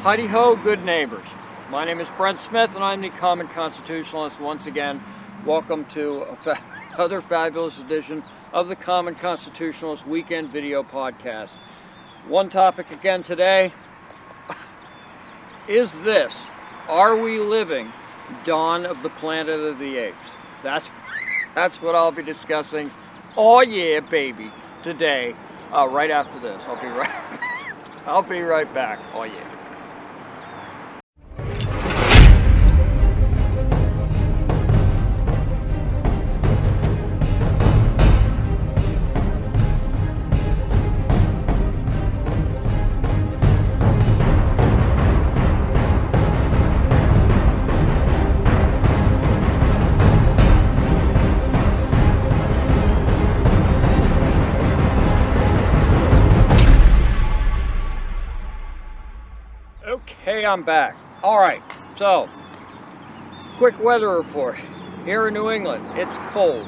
Heidi ho, good neighbors. My name is Brent Smith, and I'm the Common Constitutionalist. Once again, welcome to another fabulous edition of the Common Constitutionalist Weekend Video Podcast. One topic again today is this: are we living dawn of the Planet of the Apes? That's what I'll be discussing. Oh yeah, baby! Today, right after this, I'll be right back. Oh yeah. Okay, I'm back. Alright, so, quick weather report. Here in New England, it's cold.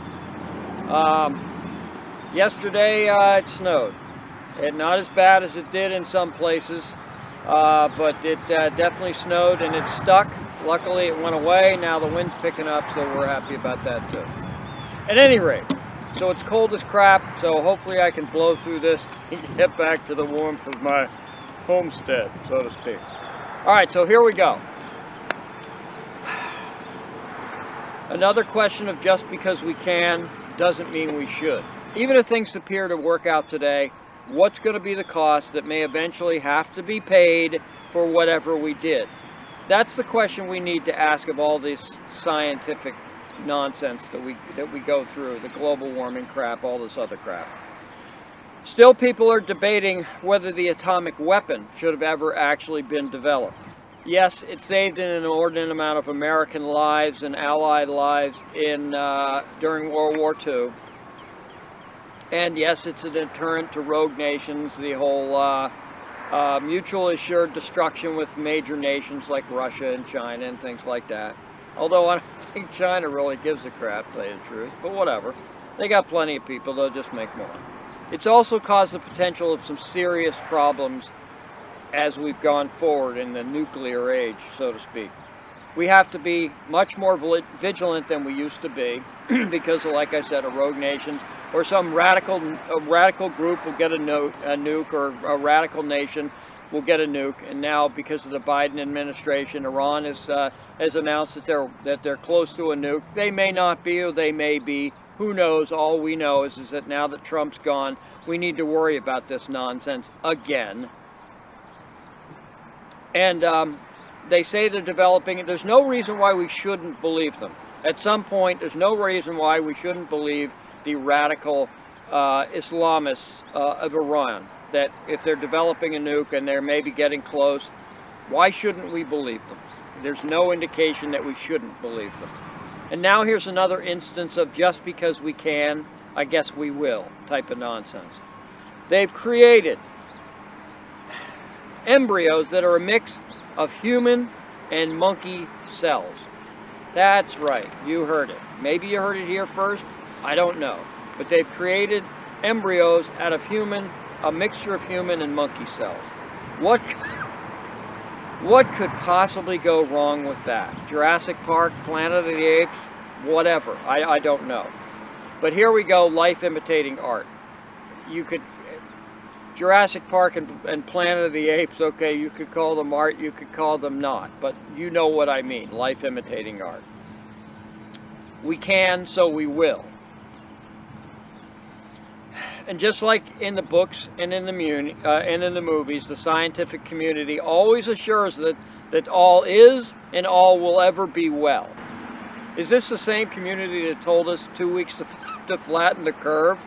Yesterday, it snowed. Not as bad as it did in some places, but it definitely snowed and it stuck. Luckily, it went away. Now the wind's picking up, so we're happy about that too. At any rate, so it's cold as crap, so hopefully I can blow through this and get back to the warmth of my homestead, so to speak. Alright, so here we go. Another question of just because we can doesn't mean we should. Even if things appear to work out today, what's going to be the cost that may eventually have to be paid for whatever we did? That's the question we need to ask of all this scientific nonsense that we go through, the global warming crap, all this other crap. Still, people are debating whether the atomic weapon should have ever actually been developed. Yes, it saved an inordinate amount of American lives and Allied lives during World War II. And yes, it's a deterrent to rogue nations, the whole mutual assured destruction with major nations like Russia and China and things like that. Although I don't think China really gives a crap, to tell you the truth, but whatever. They got plenty of people, they'll just make more. It's also caused the potential of some serious problems as we've gone forward in the nuclear age, so to speak. We have to be much more vigilant than we used to be because of, like I said, a rogue nations or some radical group will get a nuke, or a radical nation will get a nuke. And now, because of the Biden administration, Iran has announced that they're close to a nuke. They may not be, or they may be. Who knows? All we know is that now that Trump's gone, we need to worry about this nonsense again. And they say they're developing it. There's no reason why we shouldn't believe them. At some point, there's no reason why we shouldn't believe the radical Islamists of Iran, that if they're developing a nuke and they're maybe getting close, why shouldn't we believe them? There's no indication that we shouldn't believe them. And now here's another instance of just because we can, I guess we will type of nonsense. They've created embryos that are a mix of human and monkey cells. That's right, you heard it. Maybe you heard it here first, I don't know. But they've created embryos out of a mixture of human and monkey cells. What could possibly go wrong with that? Jurassic Park, Planet of the Apes, whatever. I don't know. But here we go, life imitating art. Jurassic Park and Planet of the Apes, okay, you could call them art, you could call them not. But you know what I mean, life imitating art. We can, so we will. And just like in the books and in the movies, the scientific community always assures that all is and all will ever be well. Is this the same community that told us 2 weeks to flatten the curve?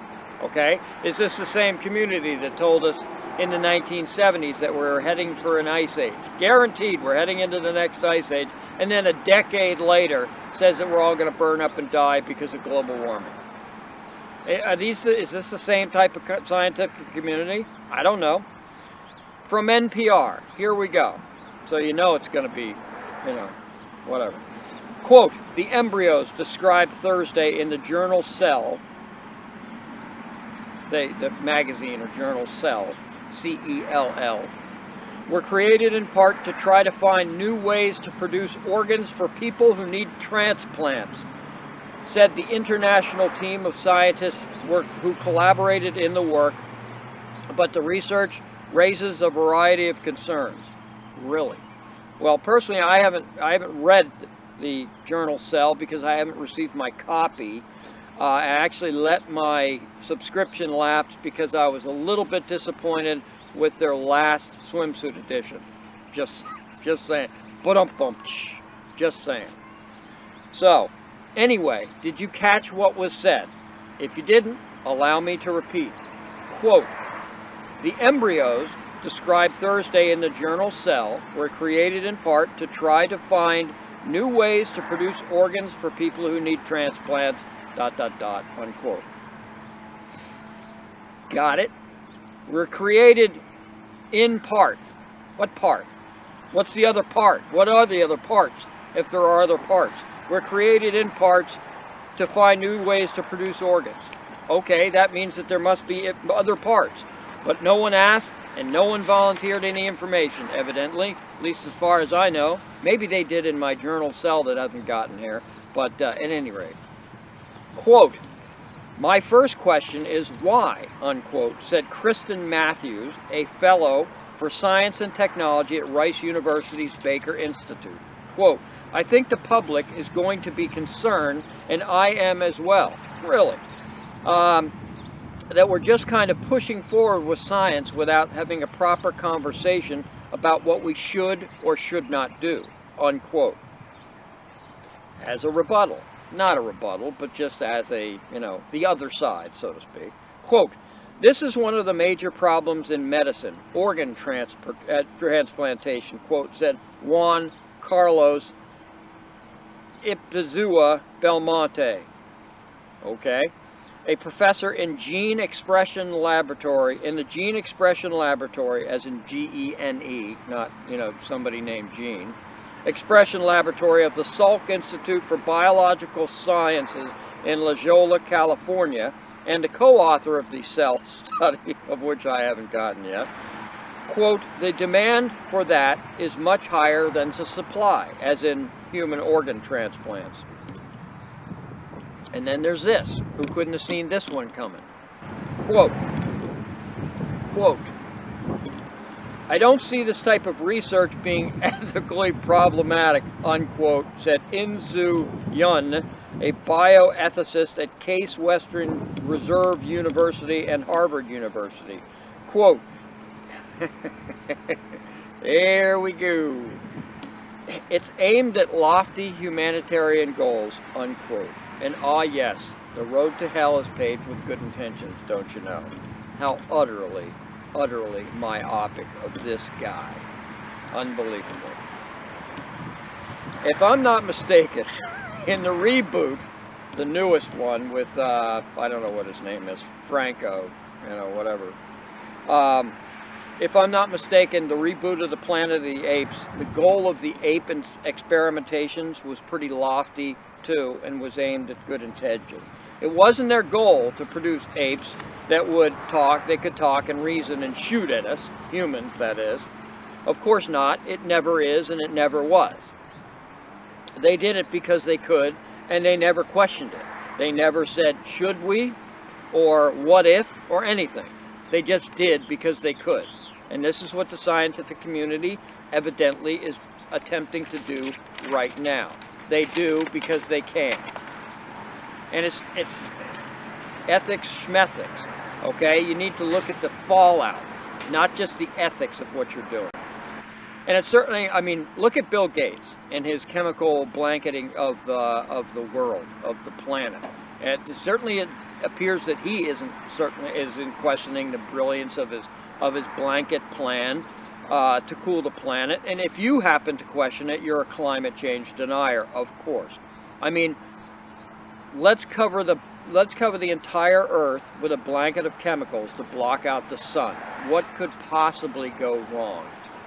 Okay. Is this the same community that told us in the 1970s that we're heading for an ice age? Guaranteed we're heading into the next ice age, and then a decade later says that we're all going to burn up and die because of global warming. Is this the same type of scientific community? I don't know. From NPR, here we go. So you know it's going to be, whatever. Quote, the embryos described Thursday in the journal Cell, the magazine or journal Cell, C-E-L-L, were created in part to try to find new ways to produce organs for people who need transplants, said the international team of scientists who collaborated in the work, but the research raises a variety of concerns. Really? Well, personally, I haven't read the journal Cell because I haven't received my copy. I actually let my subscription lapse because I was a little bit disappointed with their last swimsuit edition. Just saying. Just saying. So, anyway, did you catch what was said? If you didn't, allow me to repeat. Quote, the embryos described Thursday in the journal Cell were created in part to try to find new ways to produce organs for people who need transplants, ... unquote. Got it? Were created in part. What part? What's the other part? What are the other parts, if there are other parts? Were created in parts to find new ways to produce organs. Okay, that means that there must be other parts. But no one asked and no one volunteered any information, evidently, at least as far as I know. Maybe they did in my journal Cell that hasn't gotten here, but at any rate. Quote, my first question is why, unquote, said Kristen Matthews, a fellow for science and technology at Rice University's Baker Institute. Quote, I think the public is going to be concerned, and I am as well. Really. That we're just kind of pushing forward with science without having a proper conversation about what we should or should not do, unquote. As a rebuttal. Not a rebuttal, but just as a, the other side, so to speak. Quote, this is one of the major problems in medicine, organ transplantation, quote, said Juan Carlos Ipizua Belmonte, okay, a professor in the Gene Expression Laboratory, as in G-E-N-E, not, somebody named Gene, Expression Laboratory of the Salk Institute for Biological Sciences in La Jolla, California, and a co-author of the Cell study, of which I haven't gotten yet. Quote, the demand for that is much higher than the supply, as in human organ transplants. And then there's this. Who couldn't have seen this one coming? Quote, I don't see this type of research being ethically problematic, unquote, said In-Soo Yun, a bioethicist at Case Western Reserve University and Harvard University. Quote, there we go. It's aimed at lofty humanitarian goals, unquote. And yes, the road to hell is paved with good intentions, don't you know? How utterly myopic of this guy. Unbelievable. If I'm not mistaken, in the reboot, the newest one with, I don't know what his name is, Franco, whatever. If I'm not mistaken, the reboot of the Planet of the Apes, the goal of the ape experimentations was pretty lofty too, and was aimed at good intention. It wasn't their goal to produce apes that would talk, they could talk and reason and shoot at us, humans that is. Of course not, it never is and it never was. They did it because they could, and they never questioned it. They never said, should we, or what if, or anything. They just did because they could. And this is what the scientific community evidently is attempting to do right now. They do because they can. And it's ethics schmethics, okay? You need to look at the fallout, not just the ethics of what you're doing. And it's certainly, look at Bill Gates and his chemical blanketing of the world, of the planet. And it appears that he isn't questioning the brilliance of his blanket plan to cool the planet. And if you happen to question it, you're a climate change denier, of course. Let's cover the entire Earth with a blanket of chemicals to block out the sun. What could possibly go wrong?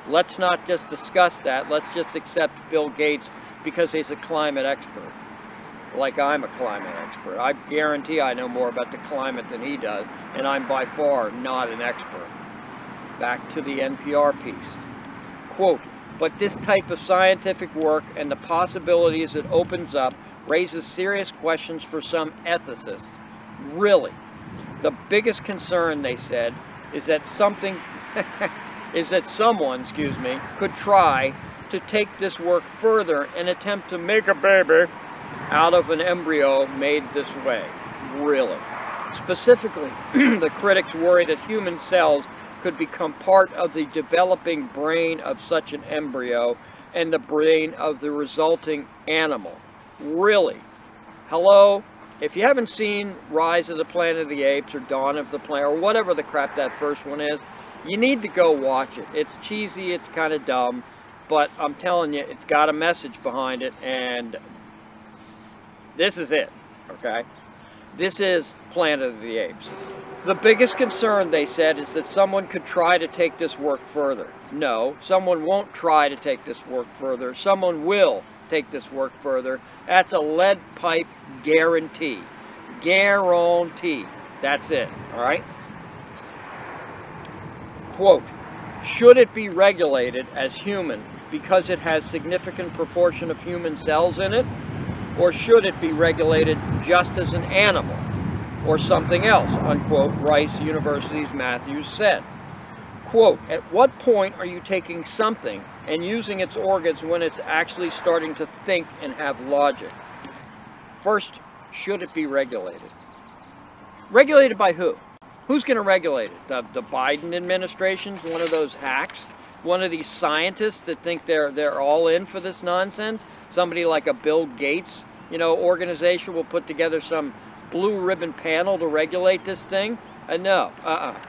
Let's not just discuss that. Let's just accept Bill Gates because he's a climate expert. Like I'm a climate expert. I guarantee I know more about the climate than he does, and I'm by far not an expert. Back to the NPR piece. Quote, but this type of scientific work and the possibilities it opens up raises serious questions for some ethicists. Really. The biggest concern, they said, is that someone, could try to take this work further and attempt to make a baby out of an embryo made this way. Really. Specifically, the critics worry that human cells could become part of the developing brain of such an embryo and the brain of the resulting animal. Really? Hello? If you haven't seen Rise of the Planet of the Apes or Dawn of the Planet or whatever the crap that first one is, you need to go watch it. It's cheesy, it's kind of dumb, but I'm telling you, it's got a message behind it, and this is it, okay? This is Planet of the Apes. The biggest concern, they said, is that someone could try to take this work further. No, someone won't try to take this work further. Someone will take this work further. That's a lead pipe guarantee. Guarantee. That's it, all right? Quote, should it be regulated as human because it has significant proportion of human cells in it? Or should it be regulated just as an animal or something else, unquote, Rice University's Matthews said. Quote, at what point are you taking something and using its organs when it's actually starting to think and have logic? First, should it be regulated? Regulated by who? Who's going to regulate it? The Biden administration's one of those hacks? One of these scientists that think they're all in for this nonsense? Somebody like a Bill Gates, organization will put together some blue ribbon panel to regulate this thing? No,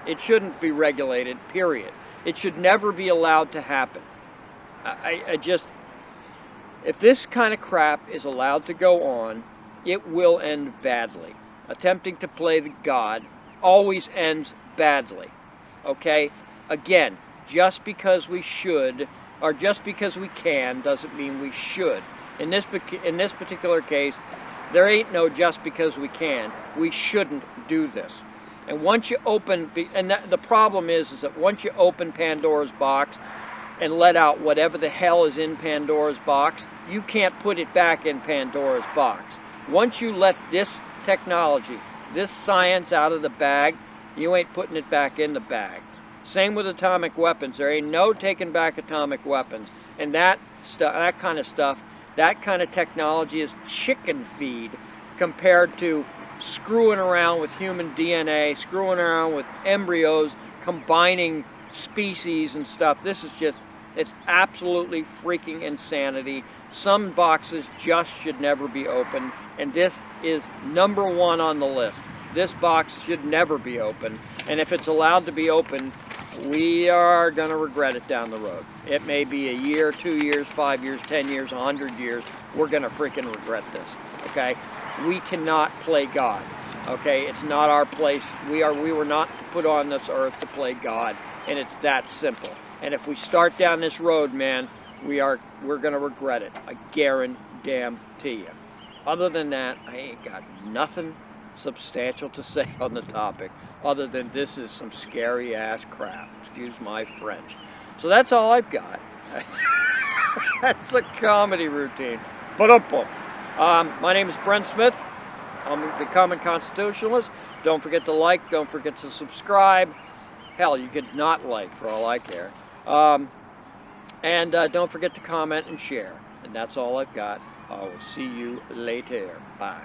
it shouldn't be regulated, period. It should never be allowed to happen. If this kind of crap is allowed to go on, it will end badly. Attempting to play the God always ends badly, okay? Again, just because we should, or just because we can, doesn't mean we should. In this particular case, there ain't no just because we can. We shouldn't do this. And once you open, the problem is that once you open Pandora's box and let out whatever the hell is in Pandora's box, you can't put it back in Pandora's box. Once you let this technology, this science out of the bag, you ain't putting it back in the bag. Same with atomic weapons. There ain't no taking back atomic weapons. And that kind of stuff, that kind of technology is chicken feed compared to screwing around with human DNA, screwing around with embryos, combining species and stuff. This is just, it's absolutely freaking insanity. Some boxes just should never be opened, and this is number one on the list. This box should never be opened, and if it's allowed to be opened, we are going to regret it down the road. It may be a year, 2 years, 5 years, 10 years, 100 years. We're going to freaking regret this, okay? We cannot play God, okay? It's not our place. We were not put on this earth to play God, and it's that simple. And if we start down this road, man, we're going to regret it. I guarantee you. Other than that, I ain't got nothing substantial to say on the topic, other than this is some scary ass crap. Excuse my French. So that's all I've got. That's a comedy routine. My name is Brent Smith. I'm the Common Constitutionalist. Don't forget to like. Don't forget to subscribe. Hell, you could not like for all I care. And don't forget to comment and share. And that's all I've got. I will see you later. Bye.